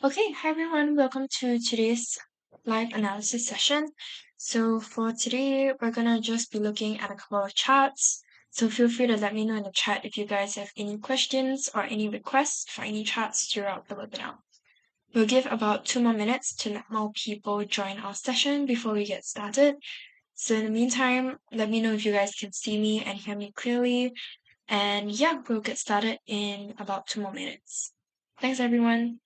Okay, hi everyone, welcome to today's live analysis session. So for today, we're gonna just be looking at a couple of charts. So feel free to let me know in the chat if you guys have any questions or any requests for any charts throughout the webinar. We'll give about 2 more minutes to let more people join our session before we get started. So in the meantime, let me know if you guys can see me and hear me clearly. And yeah, we'll get started in about 2 more minutes. Thanks everyone.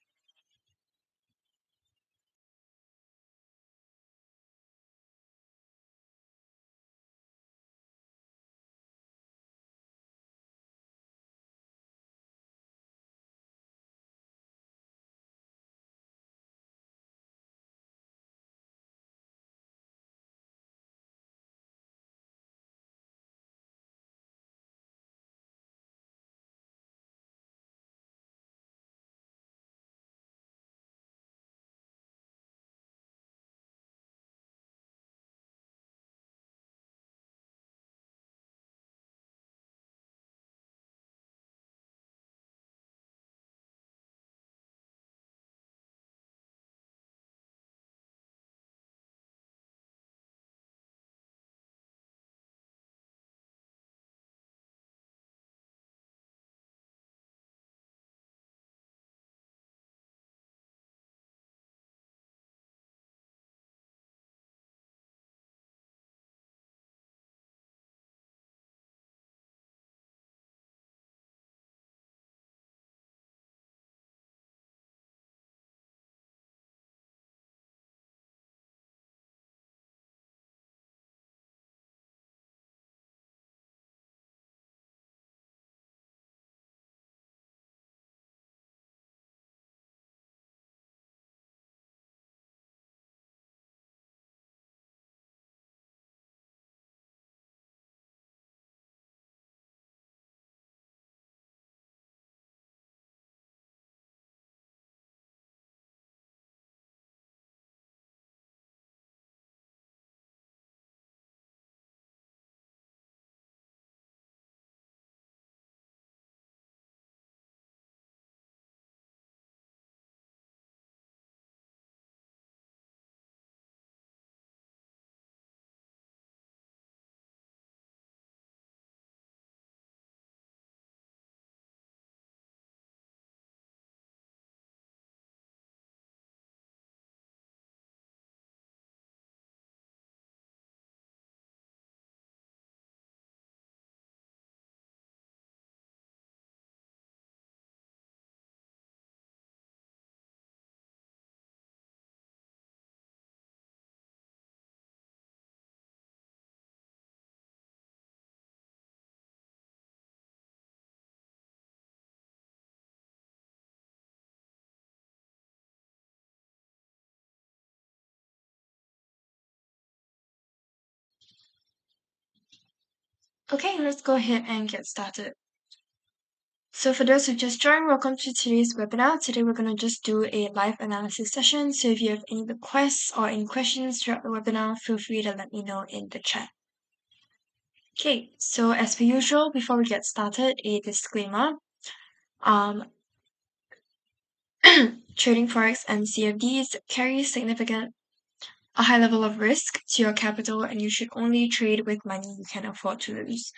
Okay, let's go ahead and get started. So for those who just joined, welcome to today's webinar. Today we're going to just do a live analysis session. So if you have any requests or any questions throughout the webinar, feel free to let me know in the chat. Okay, so as per usual, before we get started, a disclaimer. Trading Forex and CFDs carry a high level of risk to your capital, and you should only trade with money you can afford to lose.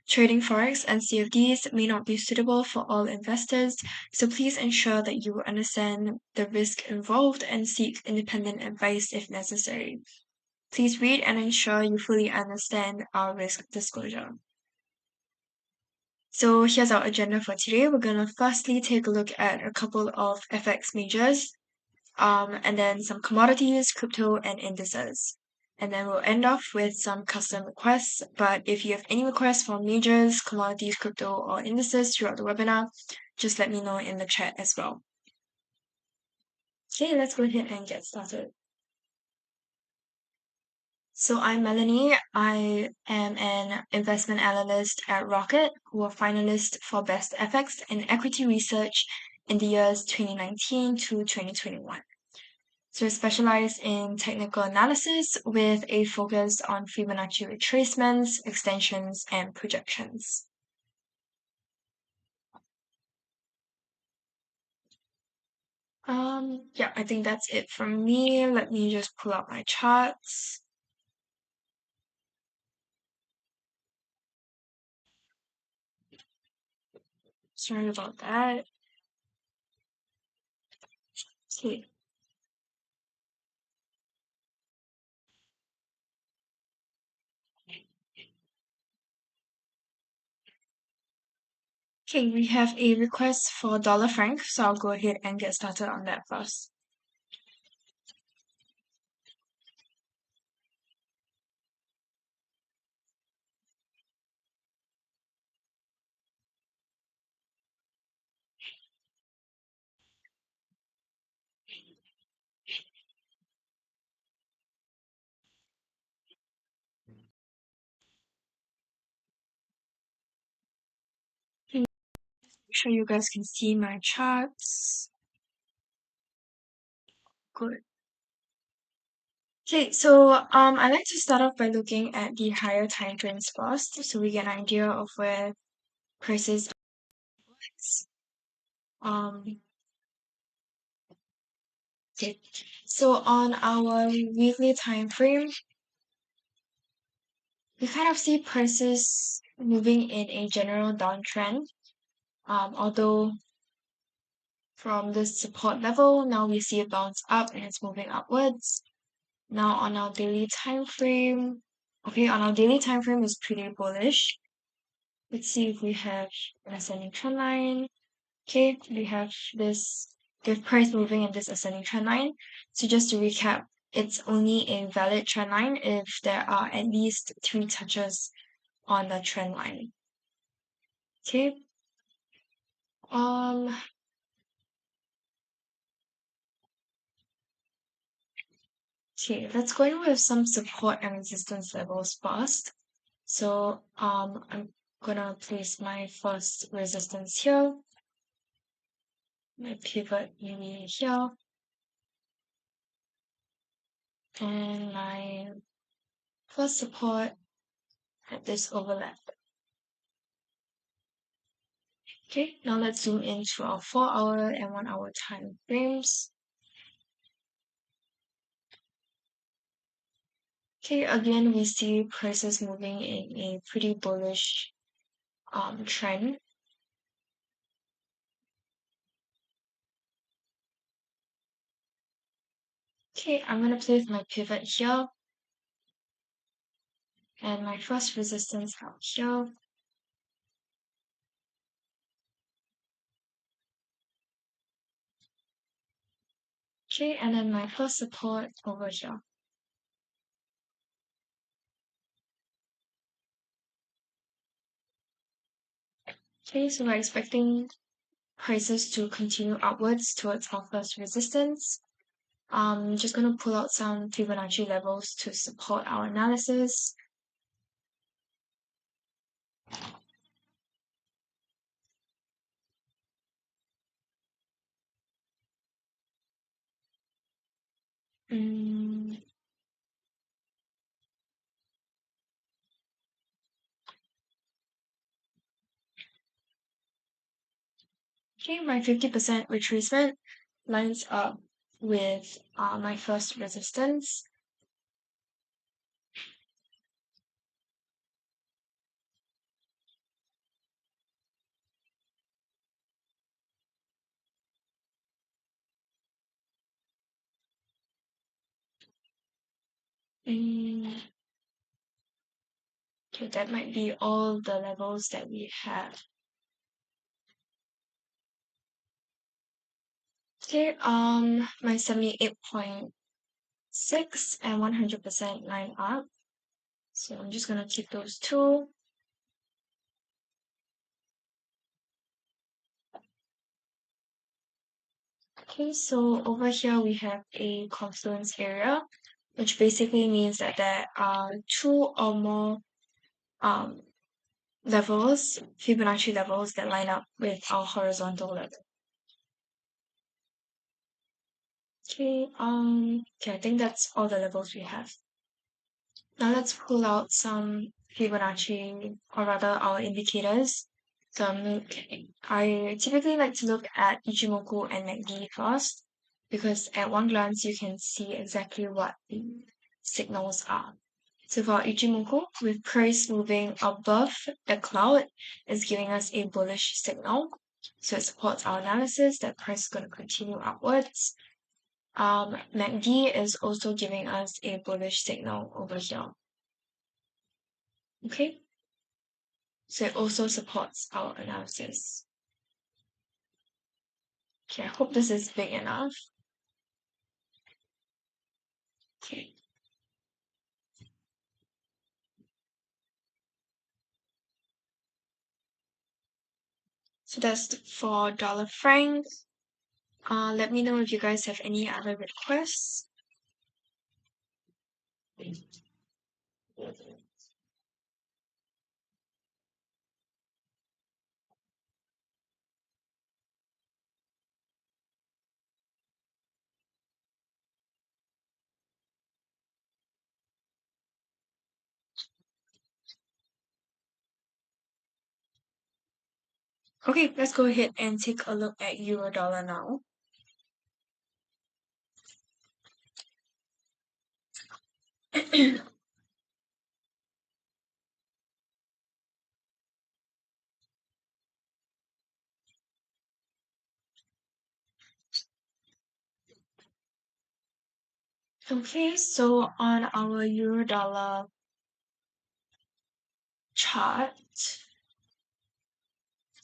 Trading Forex and CFDs may not be suitable for all investors, so please ensure that you understand the risk involved and seek independent advice if necessary. Please read and ensure you fully understand our risk disclosure. So here's our agenda for today. We're going to firstly take a look at a couple of FX majors, and then some commodities, crypto, and indices. And then we'll end off with some custom requests. But if you have any requests for majors, commodities, crypto, or indices throughout the webinar, just let me know in the chat as well. Okay, let's go ahead and get started. So I'm Melanie. I am an investment analyst at Rocket, who are finalists for Best FX and Equity Research in the years 2019 to 2021. So we specialize in technical analysis with a focus on Fibonacci retracements, extensions, and projections. Yeah, I think that's it from me. Let me just pull out my charts. Sorry about that. Okay. Okay, we have a request for dollar franc, so I'll go ahead and get started on that first. Make sure you guys can see my charts. Good. Okay, so I like to start off by looking at the higher time frames first, so we get an idea of where prices are. Okay, so on our weekly time frame, we kind of see prices moving in a general downtrend. Although from this support level, now we see it bounce up and it's moving upwards. Now on our daily time frame, okay, on our daily time frame is pretty bullish. Let's see if we have an ascending trend line. Okay, we have price moving in this ascending trend line. So just to recap, it's only a valid trend line if there are at least 3 touches on the trend line. Okay. Um, okay, let's go in with some support and resistance levels first. So I'm gonna place my first resistance here, my pivot maybe here, and my first support at this overlap. Okay, now let's zoom into our 4-hour and 1-hour time frames. Okay, again, we see prices moving in a pretty bullish trend. Okay, I'm gonna place my pivot here and my first resistance out here. Okay, and then my first support over here. Okay, so we're expecting prices to continue upwards towards our first resistance. Just gonna pull out some Fibonacci levels to support our analysis. Mm, okay, my 50% retracement lines up with my first resistance. Mm, okay, that might be all the levels that we have. Okay, my 78.6 and 100% line up. So I'm just gonna keep those two. Okay, so over here we have a confluence area which basically means that there are two or more um, levels, Fibonacci levels that line up with our horizontal level. Okay, I think that's all the levels we have. Now let's pull out some Fibonacci, or rather our indicators. So I typically like to look at Ichimoku and MACD first, because at one glance you can see exactly what the signals are. So for Ichimoku, with price moving above the cloud, is giving us a bullish signal. So it supports our analysis that price is going to continue upwards. MACD is also giving us a bullish signal over here. Okay, so it also supports our analysis. Okay, I hope this is big enough. Okay. So that's for dollar franc. Let me know if you guys have any other requests. Okay, let's go ahead and take a look at euro dollar now. Okay, so on our euro dollar chart,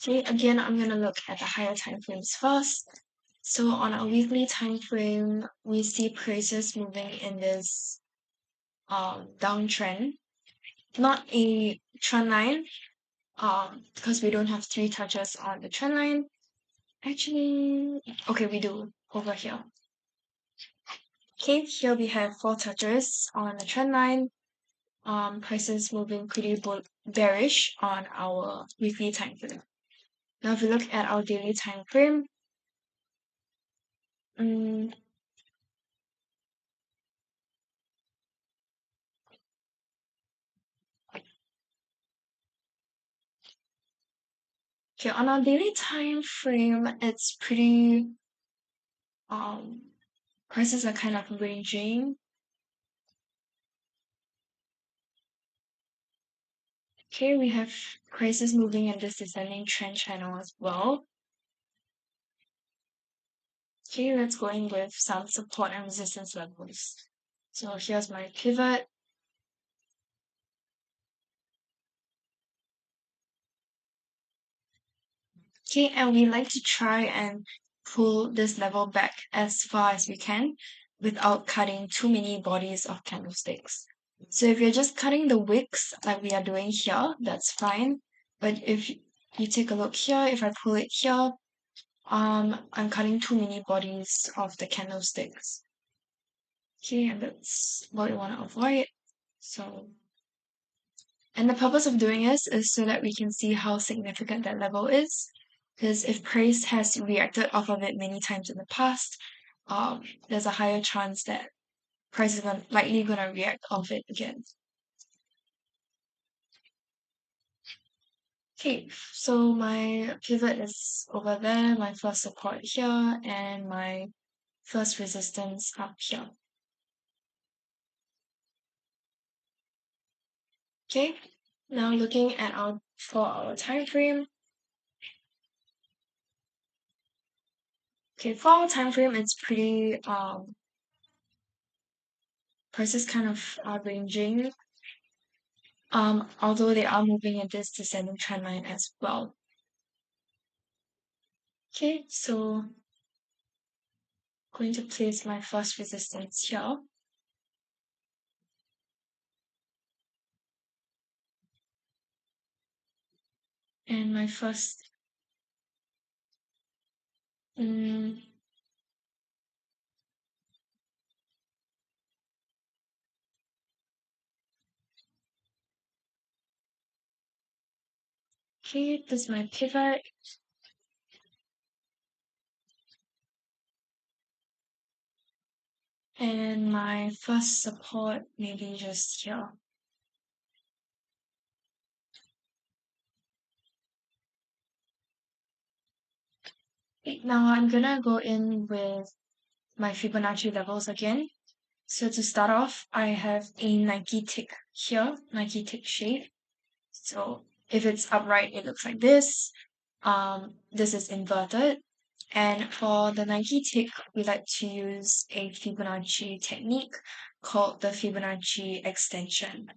okay, again, I'm going to look at the higher time frames first. So on our weekly time frame, we see prices moving in this downtrend, not a trend line, because we don't have three touches on the trend line. Actually, okay, we do over here. Okay, here we have four touches on the trend line. Prices moving pretty bearish on our weekly time frame. Now, if we look at our daily time frame, okay, on our daily time frame, it's pretty prices are kind of ranging. Okay, we have prices moving in this descending trend channel as well. Okay, let's go in with some support and resistance levels. So here's my pivot. Okay, and we like to try and pull this level back as far as we can without cutting too many bodies of candlesticks. So if you're just cutting the wicks like we are doing here, that's fine. But if you take a look here, if I pull it here, I'm cutting too many bodies of the candlesticks. Okay, and that's what we want to avoid. So, and the purpose of doing this is so that we can see how significant that level is. Because if price has reacted off of it many times in the past, there's a higher chance that price is likely going to react off it again. Okay, so my pivot is over there, my first support here, and my first resistance up here. Okay, now looking at our 4-hour time frame. Okay, 4-hour time frame, it's pretty prices kind of are ranging. Although they are moving in this descending trend line as well. Okay, so going to place my first resistance here. And my first Okay, this is my pivot. And my first support maybe just here. Okay, now I'm gonna go in with my Fibonacci levels again. So to start off, I have a Nike tick here, Nike tick shape. So if it's upright, it looks like this. This is inverted. And for the Nike tick, we like to use a Fibonacci technique called the Fibonacci extension.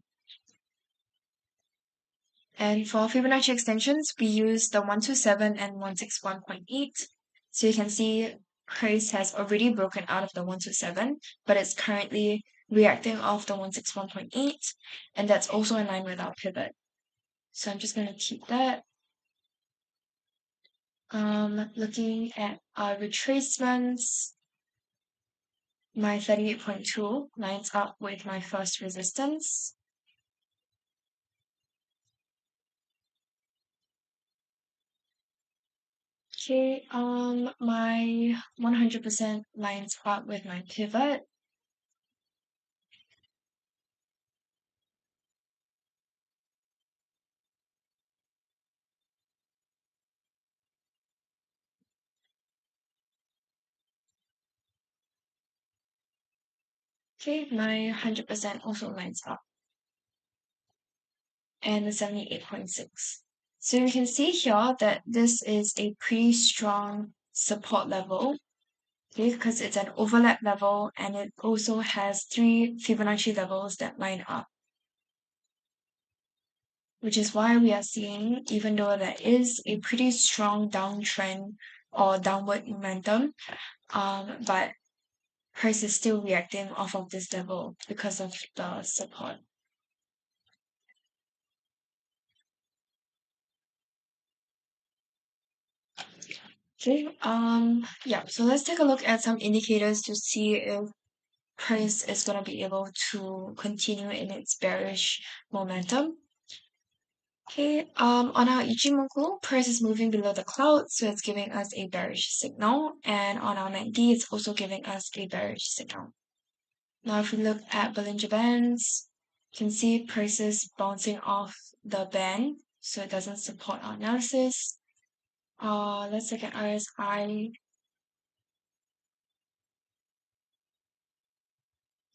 And for Fibonacci extensions, we use the 127 and 161.8. So you can see price has already broken out of the 127, but it's currently reacting off the 161.8, and that's also in line with our pivot. So I'm just going to keep that. Looking at our retracements, my 38.2 lines up with my first resistance. Okay, my 100% lines up with my pivot. Okay, my 100% also lines up. And the 78.6. So you can see here that this is a pretty strong support level, okay, because it's an overlap level and it also has 3 Fibonacci levels that line up, which is why we are seeing, even though there is a pretty strong downtrend or downward momentum, but price is still reacting off of this level because of the support. Okay, yeah, so let's take a look at some indicators to see if price is going to be able to continue in its bearish momentum. Okay, on our Ichimoku, price is moving below the cloud, so it's giving us a bearish signal, and on our MACD, it's also giving us a bearish signal. Now, if we look at Bollinger Bands, you can see prices bouncing off the band, so it doesn't support our analysis. Let's look at RSI.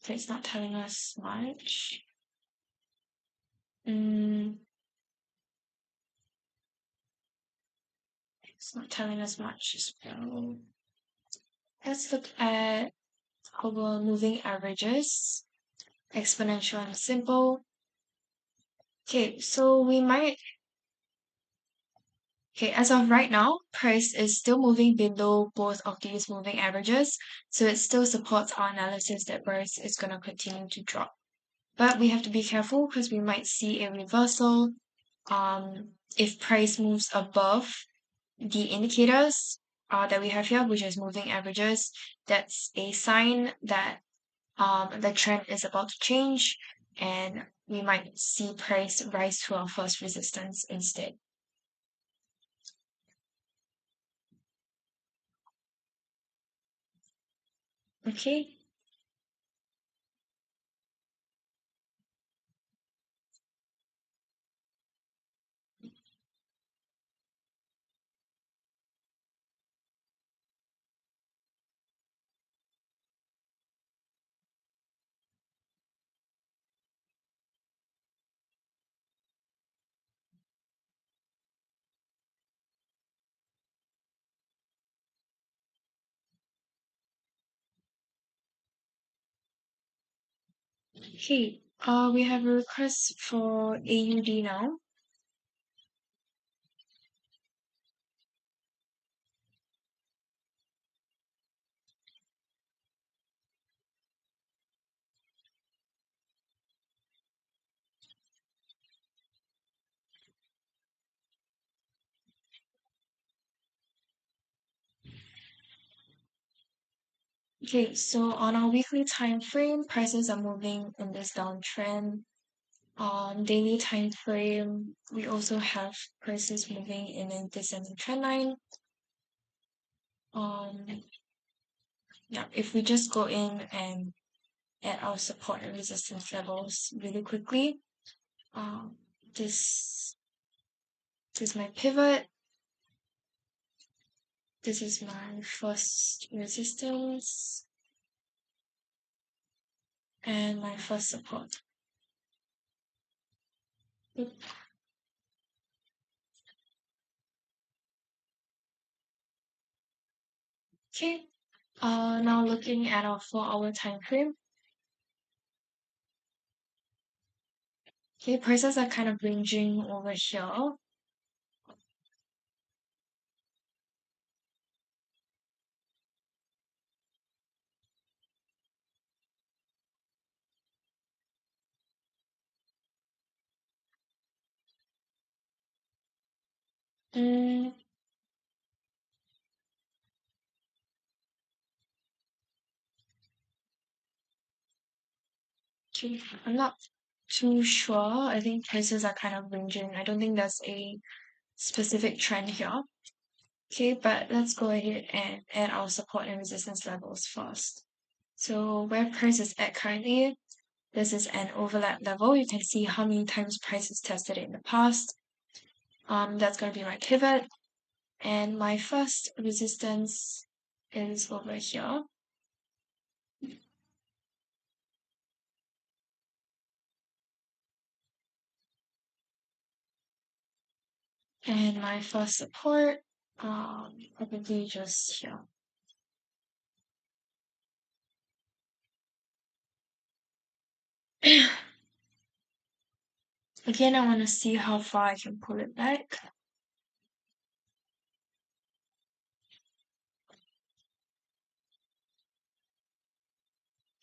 So it's not telling us much. It's not telling us much as well. Let's look at our moving averages, exponential and simple. Okay, so we might, okay, as of right now, price is still moving below both of these moving averages, so it still supports our analysis that price is going to continue to drop. But we have to be careful because we might see a reversal if price moves above the indicators that we have here, which is moving averages. That's a sign that the trend is about to change and we might see price rise to our first resistance instead. Okay. Okay. We have a request for AUD now. Okay, so on our weekly time frame, prices are moving in this downtrend. Daily time frame, we also have prices moving in a descending trend line. Um, yeah, if we just go in and add our support and resistance levels really quickly, um, this is my pivot. This is my first resistance and my first support. Okay, now looking at our 4-hour time frame. Okay, prices are kind of ranging over here. Mm, okay, I'm not too sure. I think prices are kind of ranging. I don't think there's a specific trend here. Okay, but let's go ahead and add our support and resistance levels first. So where price is at currently, this is an overlap level. You can see how many times price is tested in the past. That's going to be my pivot. And my first resistance is over here. And my first support, probably just here. Again, I want to see how far I can pull it back.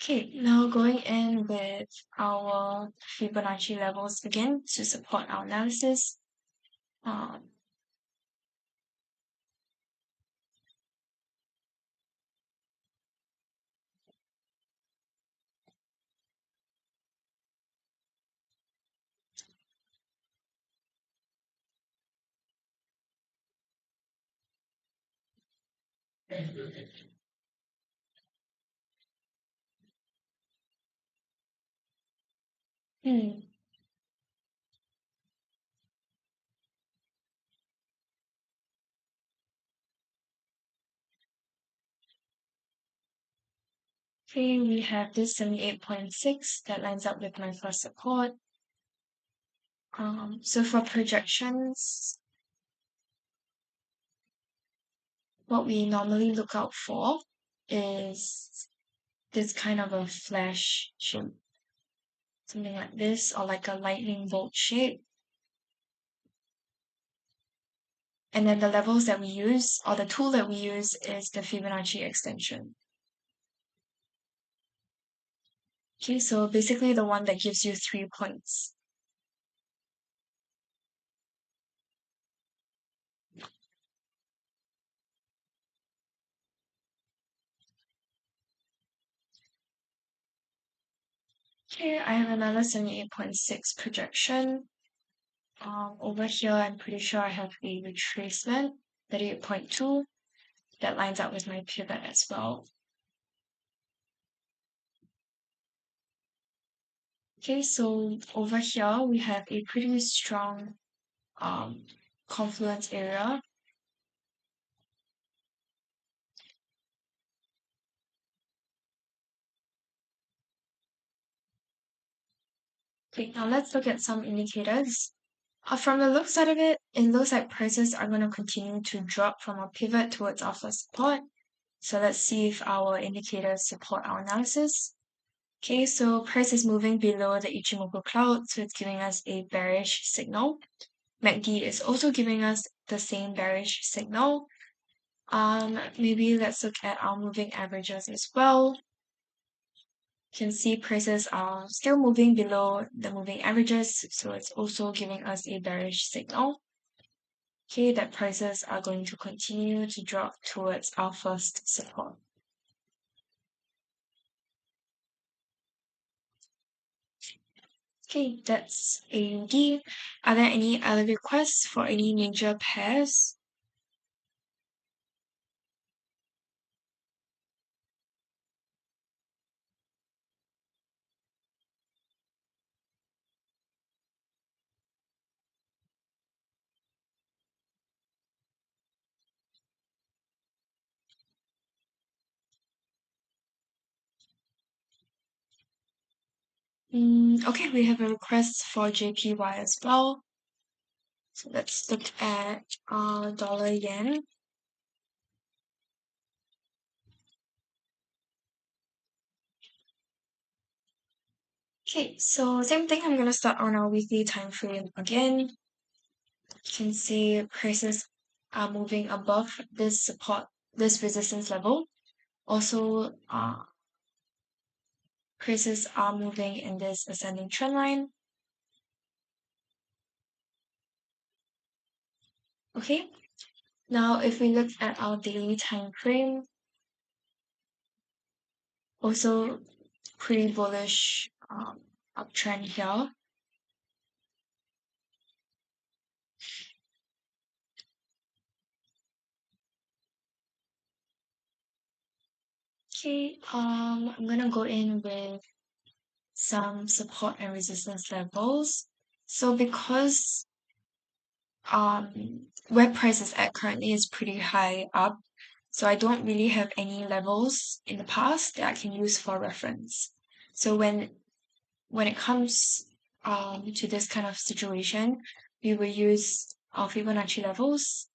Okay, now going in with our Fibonacci levels again to support our analysis. Um, hmm, okay, we have this 78.6 that lines up with my first support. So for projections, what we normally look out for is this kind of a flash shape, something like this, or like a lightning bolt shape. And then the levels that we use, or the tool that we use, is the Fibonacci extension. Okay, so basically the one that gives you 3 points. Okay, I have another 78.6 projection. Over here, I'm pretty sure I have a retracement, 38.2, that lines up with my pivot as well. Okay, so over here, we have a pretty strong confluence area. Okay, now let's look at some indicators. From the looks out of it, it looks like prices are going to continue to drop from our pivot towards our first support. So let's see if our indicators support our analysis. Okay, so price is moving below the Ichimoku cloud, so it's giving us a bearish signal. MACD is also giving us the same bearish signal. Maybe let's look at our moving averages as well. You can see prices are still moving below the moving averages, so it's also giving us a bearish signal. Okay, that prices are going to continue to drop towards our first support. Okay, that's AD. Are there any other requests for any major pairs? Okay, we have a request for JPY as well. So let's look at dollar yen. Okay, so same thing. I'm gonna start on our weekly time frame again. You can see prices are moving above this support, this resistance level. Also, prices are moving in this ascending trend line. Okay, now if we look at our daily time frame, also pretty bullish uptrend here. Okay, I'm gonna go in with some support and resistance levels. So because where price is at currently is pretty high up, so I don't really have any levels in the past that I can use for reference. So when it comes to this kind of situation, we will use our Fibonacci levels.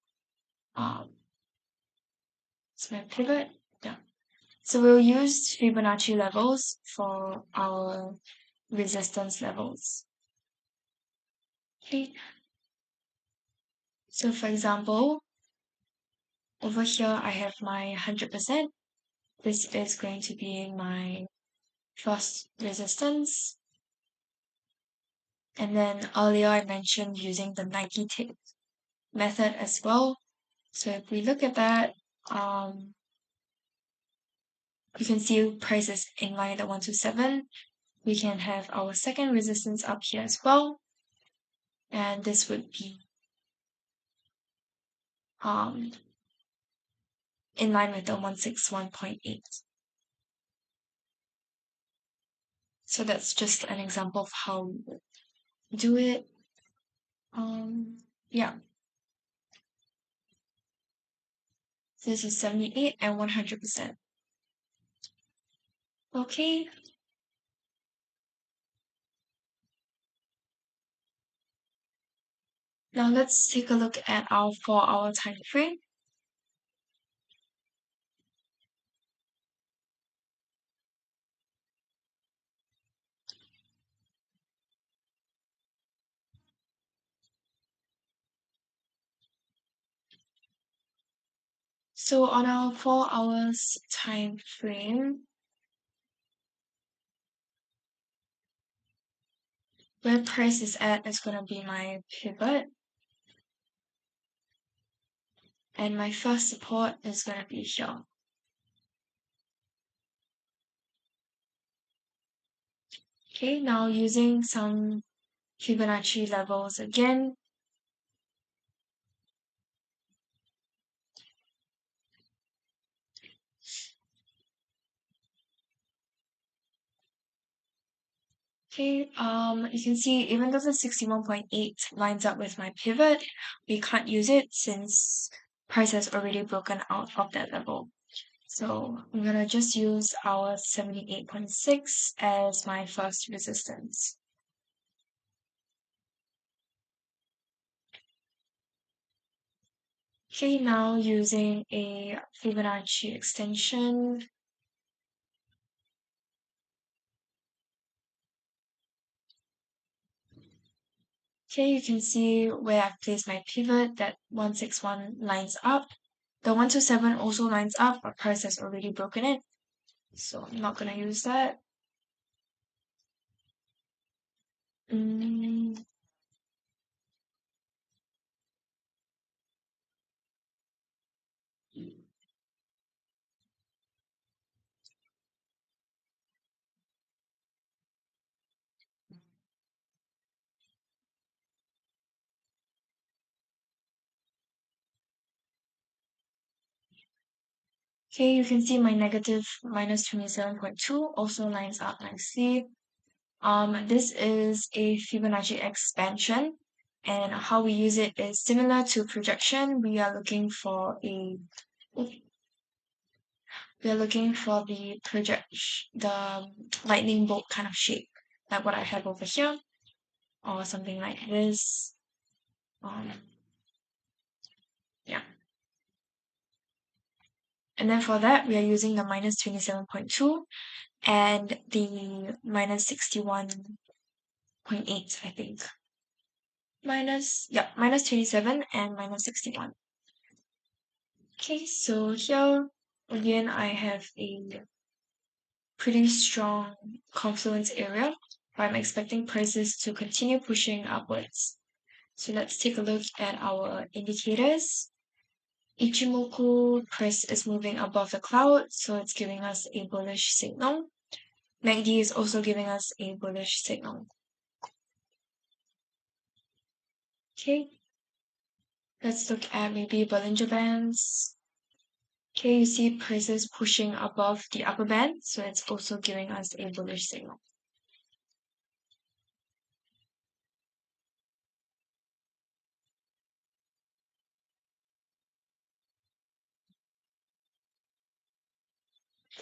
It's my pivot. Yeah. So we'll use Fibonacci levels for our resistance levels. Okay. So for example, over here I have my 100%. This is going to be my first resistance. And then earlier I mentioned using the Nike tape method as well. So if we look at that, you can see prices in line at 127. We can have our second resistance up here as well. And this would be in line with the 161.8. So that's just an example of how we would do it. Yeah. This is 78 and 100%. Okay. Now let's take a look at our 4-hour time frame. So on our 4 hours time frame, where price is at is going to be my pivot. And my first support is going to be here. Okay, now using some Fibonacci levels again. Okay, you can see even though the 61.8 lines up with my pivot, we can't use it since price has already broken out of that level. So I'm gonna just use our 78.6 as my first resistance. Okay, now using a Fibonacci extension. Okay, you can see where I've placed my pivot that 161 lines up. The 127 also lines up, but price has already broken it. So I'm not gonna use that. Mm, Okay, you can see my negative minus 27.2 also lines up nicely. This is a Fibonacci expansion, and how we use it is similar to projection. We are looking for the lightning bolt kind of shape, like what I have over here, or something like this. Um, yeah. And then for that, we are using the minus 27.2 and the minus 61.8, I think. Minus 27 and minus 61. Okay, so here again, I have a pretty strong confluence area where I'm expecting prices to continue pushing upwards. So let's take a look at our indicators. Ichimoku price is moving above the cloud, so it's giving us a bullish signal. MACD is also giving us a bullish signal. Okay, let's look at maybe Bollinger Bands. Okay, you see prices pushing above the upper band, so it's also giving us a bullish signal.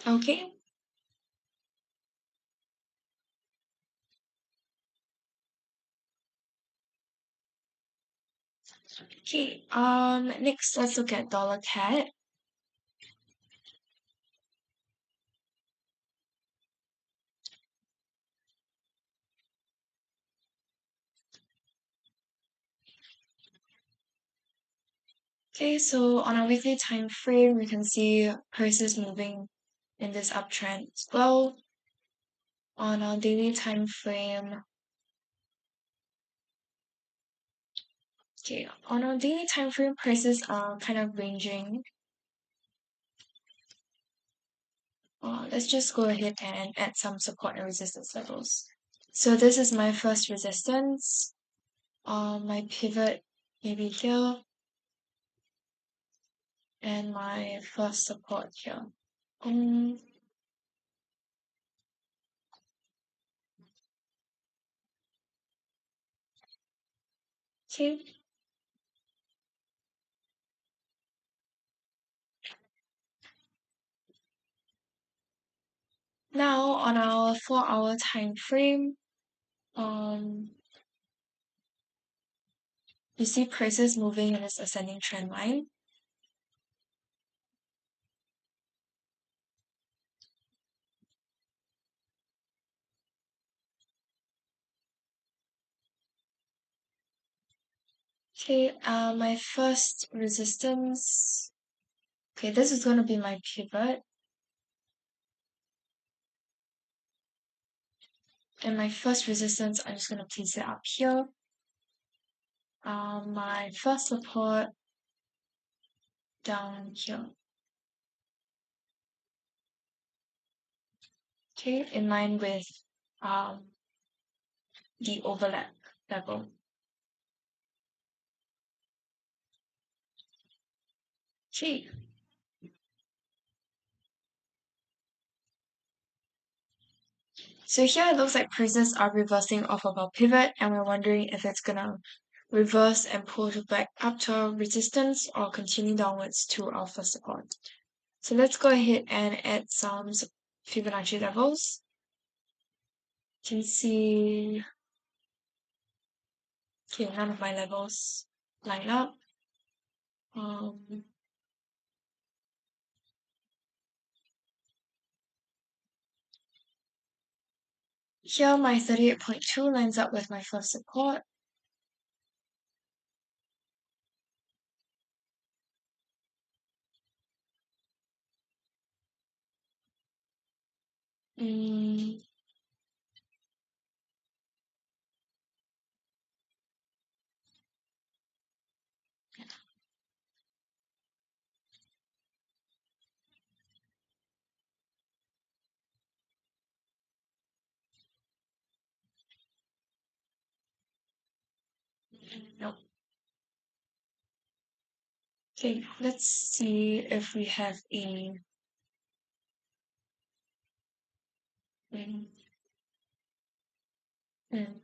Okay. Okay, next let's look at dollar CAD. Okay, so on a weekly time frame, we can see prices moving in this uptrend as well. On a daily time frame, prices are kind of ranging. Let's just go ahead and add some support and resistance levels. So this is my first resistance. My pivot maybe here, and my first support here. Um, okay. Now on our 4-hour time frame, you see prices moving in this ascending trend line. Okay, my first resistance. Okay, this is going to be my pivot. And my first resistance, I'm just going to place it up here. My first support down here. Okay, in line with the overlap level. Okay. So here it looks like prices are reversing off of our pivot, and we're wondering if it's gonna reverse and pull back up to our resistance or continue downwards to our first support. So let's go ahead and add some Fibonacci levels. You can see, okay, none of my levels line up. Here my 38.2 lines up with my first support. Mm, nope. Okay, let's see if we have a Mm. Mm.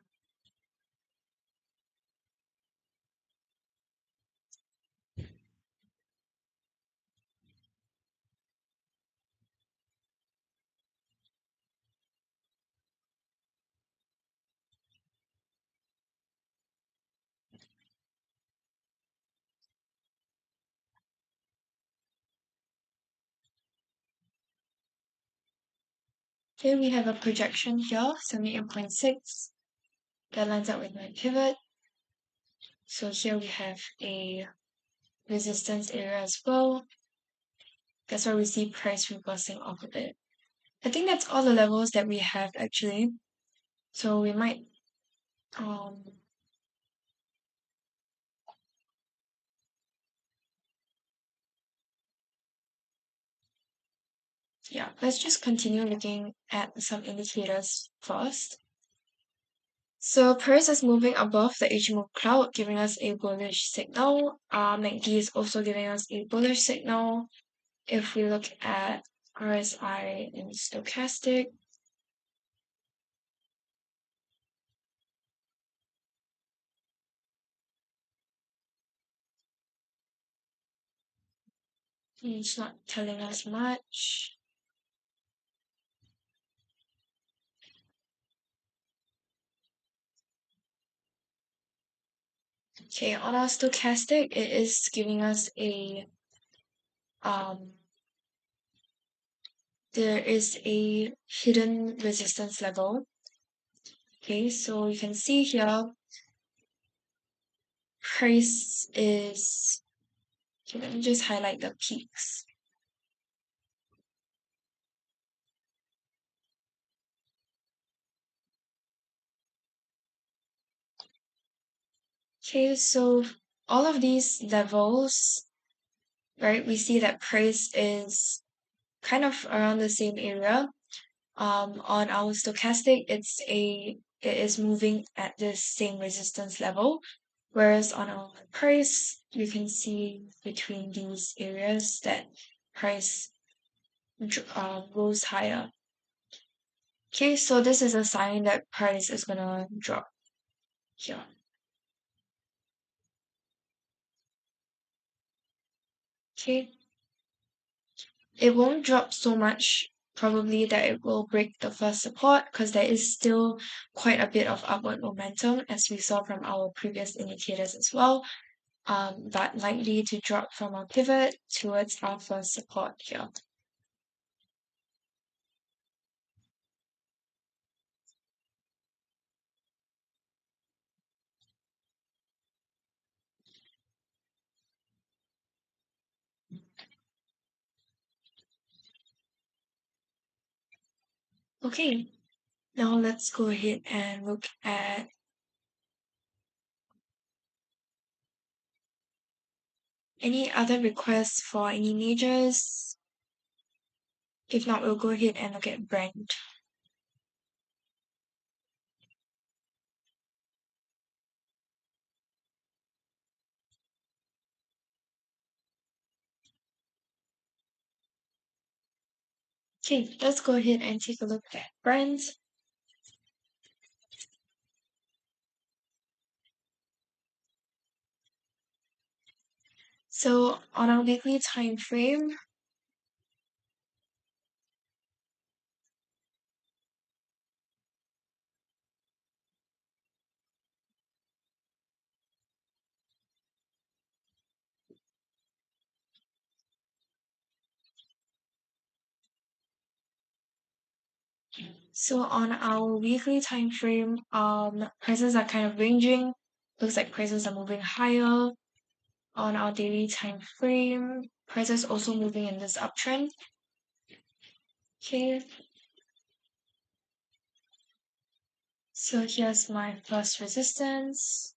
Here we have a projection here, 78.6. That lines up with my pivot. So here we have a resistance area as well. That's why we see price reversing off of it. I think that's all the levels that we have actually. So we might um yeah, let's just continue looking at some indicators first. So price is moving above the Ichimoku cloud, giving us a bullish signal. MACD is also giving us a bullish signal. If we look at RSI in stochastic, it's not telling us much. Okay, on our stochastic, it is giving us a there is a hidden resistance level. Okay, so you can see here, price is, okay, let me just highlight the peaks. Okay, so all of these levels, right, we see that price is kind of around the same area. On our stochastic, it is moving at the same resistance level, whereas on our price, you can see between these areas that price goes higher. Okay, so this is a sign that price is gonna drop here. Okay, it won't drop so much, probably that it will break the first support because there is still quite a bit of upward momentum as we saw from our previous indicators as well. But likely to drop from our pivot towards our first support here. Okay, now let's go ahead and look at any other requests for any majors. If not, we'll go ahead and look at Brent. Okay, let's go ahead and take a look at Brent. So on our weekly time frame, prices are kind of ranging. Looks like prices are moving higher. On our daily time frame, prices also moving in this uptrend. Okay, so here's my first resistance,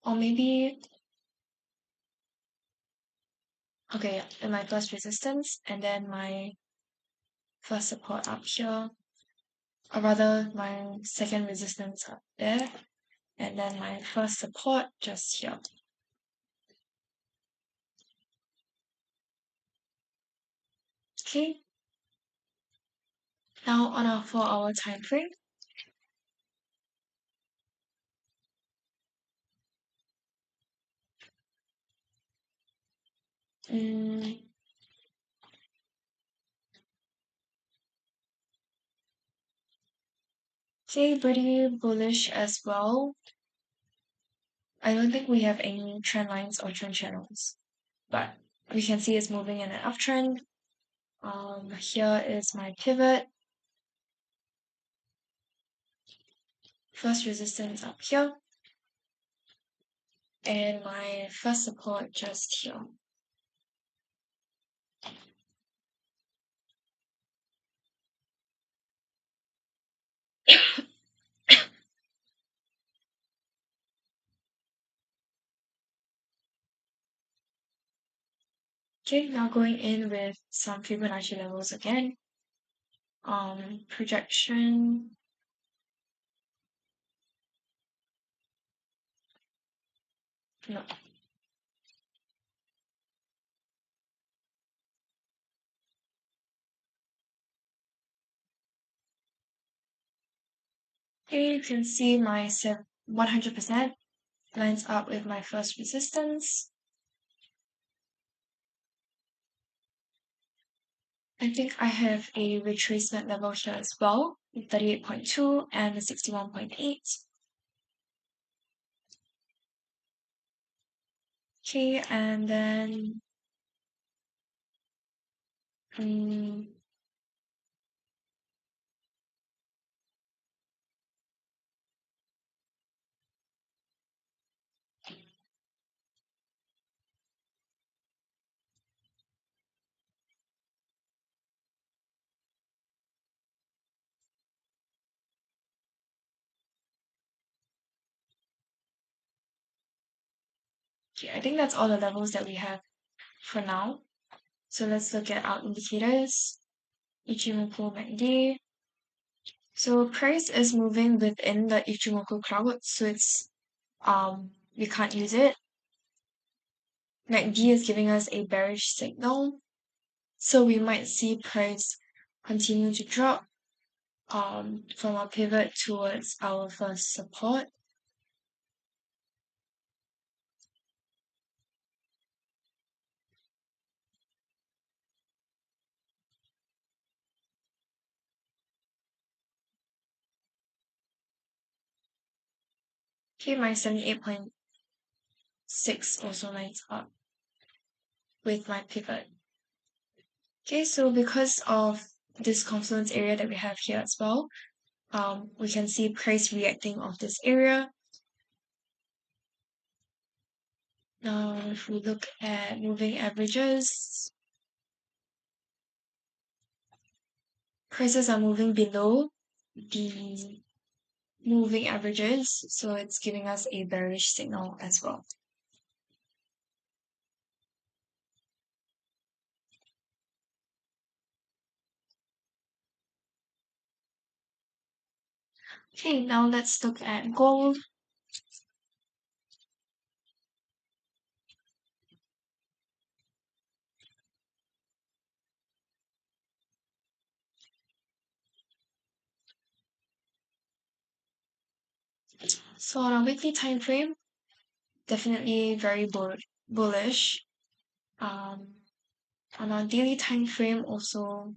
or maybe, okay, yeah, and my first resistance, and then my first support up here, or rather my second resistance up there, and then my first support just here. Okay, Now on our 4-hour time frame, say pretty bullish as well. I don't think we have any trend lines or trend channels, but we can see it's moving in an uptrend. Here is my pivot. First resistance up here. And my first support just here. Okay, now going in with some Fibonacci levels again. Projection. No. Okay, you can see my 100% lines up with my first resistance. I think I have a retracement level here as well, 38.2 and 61.8. Okay, and then okay, I think that's all the levels that we have for now. So let's look at our indicators. Ichimoku MACD. So price is moving within the Ichimoku cloud, so it's we can't use it. MACD is giving us a bearish signal, so we might see price continue to drop from our pivot towards our first support. Okay, my 78.6 also lines up with my pivot. Okay, so because of this confluence area that we have here as well, we can see price reacting off this area. Now, if we look at moving averages, prices are moving below the moving averages, so it's giving us a bearish signal as well. Okay, now let's look at gold. So on a weekly time frame, definitely very bullish. On our daily time frame also,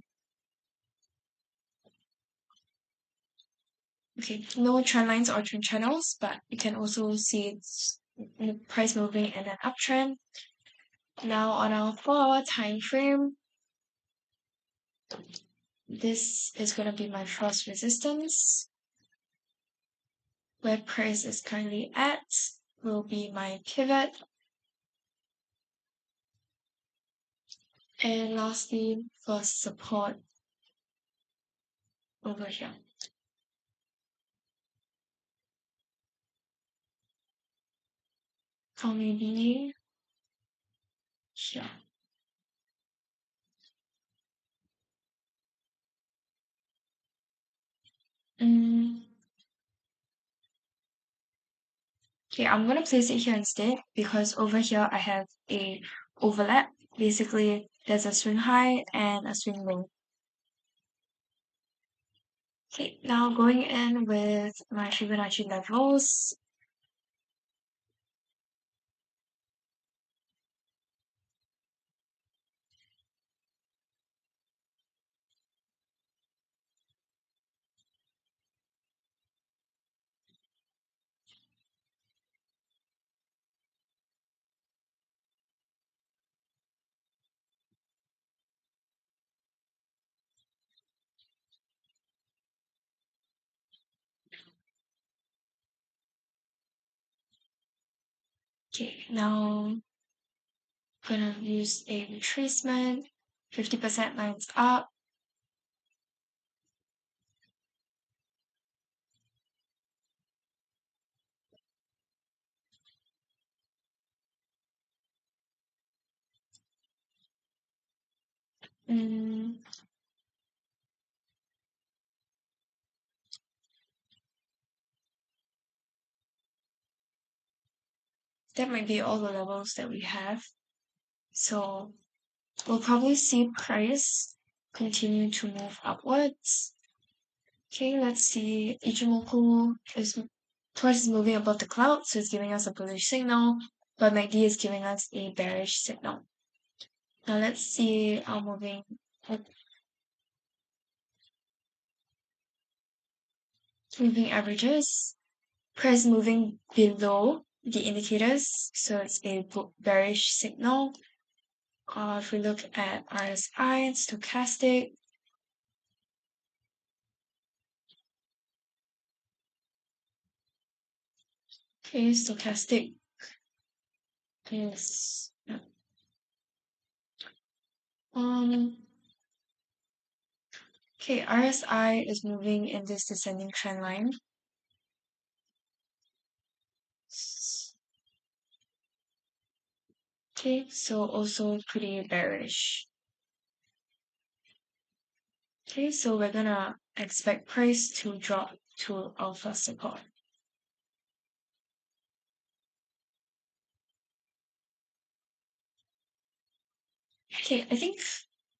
okay, no trend lines or trend channels, but you can also see it's price moving in an uptrend. Now on our 4-hour time frame, this is going to be my first resistance. Where price is currently at will be my pivot. And lastly, first support over here. Or maybe here. Okay, I'm gonna place it here instead because over here I have a overlap. Basically, there's a swing high and a swing low. Okay, now going in with my Fibonacci levels. Okay, now I'm gonna use a retracement, 50% lines up. Mm, that might be all the levels that we have. So we'll probably see price continue to move upwards. Okay, let's see. Ichimoku is price is moving above the cloud, so it's giving us a bullish signal, but MACD is giving us a bearish signal. Now let's see our moving averages. Price moving below the indicators, so it's a bearish signal. If we look at RSI and stochastic, okay, stochastic is um okay, RSI is moving in this descending trend line. Okay, so also pretty bearish. Okay, so we're gonna expect price to drop to our first support. Okay, I think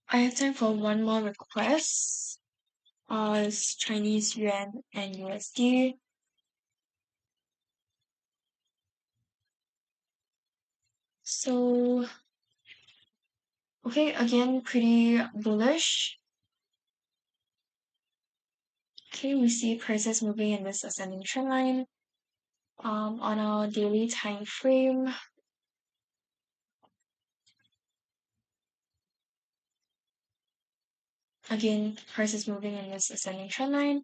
I have time for one more request. It's Chinese yuan and USD. So, okay, again, pretty bullish. Okay, we see prices moving in this ascending trend line. On our daily time frame, again, prices moving in this ascending trend line.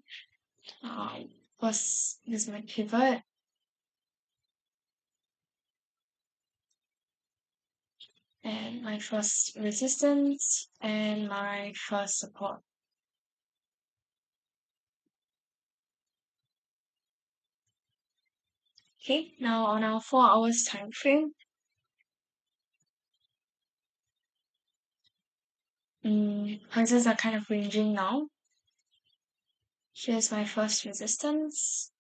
Plus, this might pivot. And my first resistance and my first support. Okay, now on our 4 hours time frame, prices are kind of ranging now. Here's my first resistance.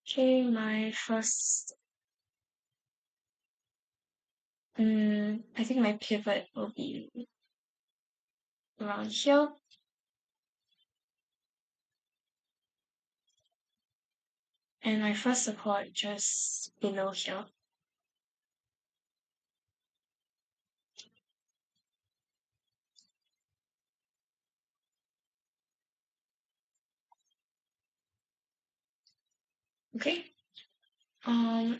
Okay, my first, I think my pivot will be around here. And my first support just below here. Okay.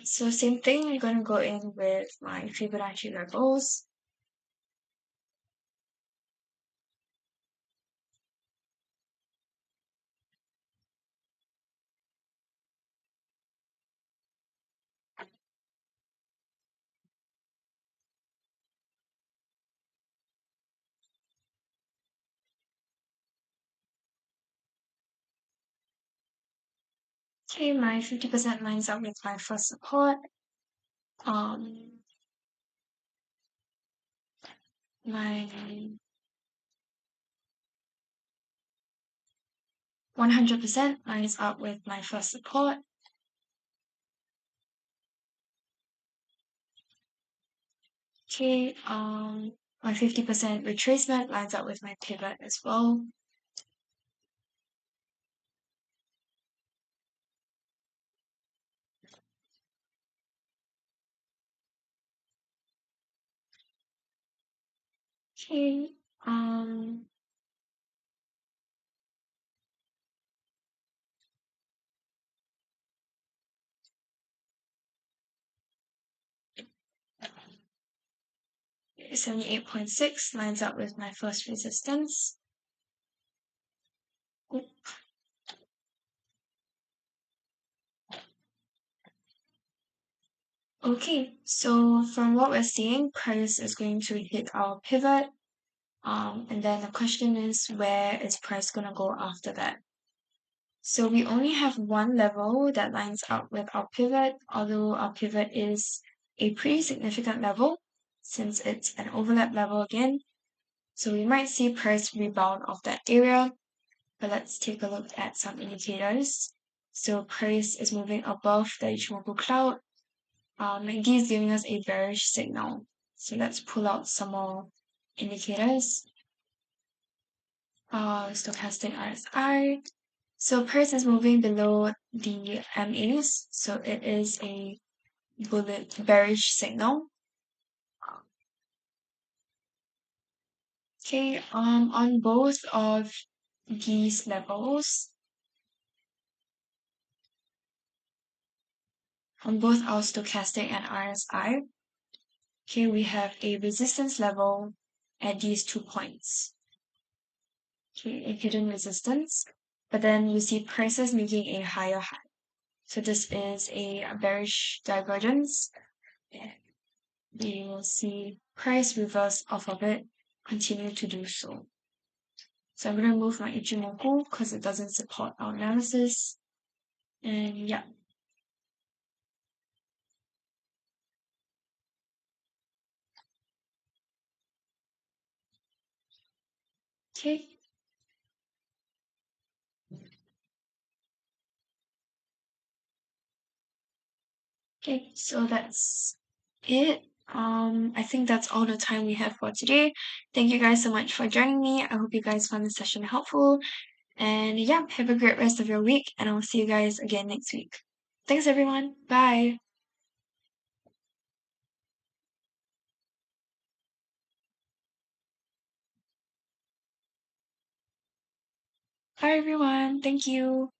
So same thing, I'm gonna go in with my Fibonacci levels. Okay, my 50% lines up with my first support. My 100% lines up with my first support. Okay, my 50% retracement lines up with my pivot as well. Okay, 78.6 lines up with my first resistance. Okay, so from what we're seeing, price is going to hit our pivot. And then the question is, where is price going to go after that? So we only have one level that lines up with our pivot, although our pivot is a pretty significant level since it's an overlap level again. So we might see price rebound off that area, but let's take a look at some indicators. So price is moving above the Ichimoku cloud. MACD is giving us a bearish signal. So let's pull out some more indicators. Stochastic RSI. So price is moving below the MAs, so it is a bearish signal. Okay, on both of these levels, on both our stochastic and RSI, okay, we have a resistance level at these 2 points. Okay, a hidden resistance, but then you see prices making a higher high. So this is a bearish divergence. We will see price reverse off of it, continue to do so. So I'm going to move my Ichimoku because it doesn't support our analysis. And yeah. Okay. Okay, so that's it. I think that's all the time we have for today. Thank you guys so much for joining me. I hope you guys found this session helpful. And yeah, have a great rest of your week, and I'll see you guys again next week. Thanks, everyone. Bye. Bye, everyone. Thank you.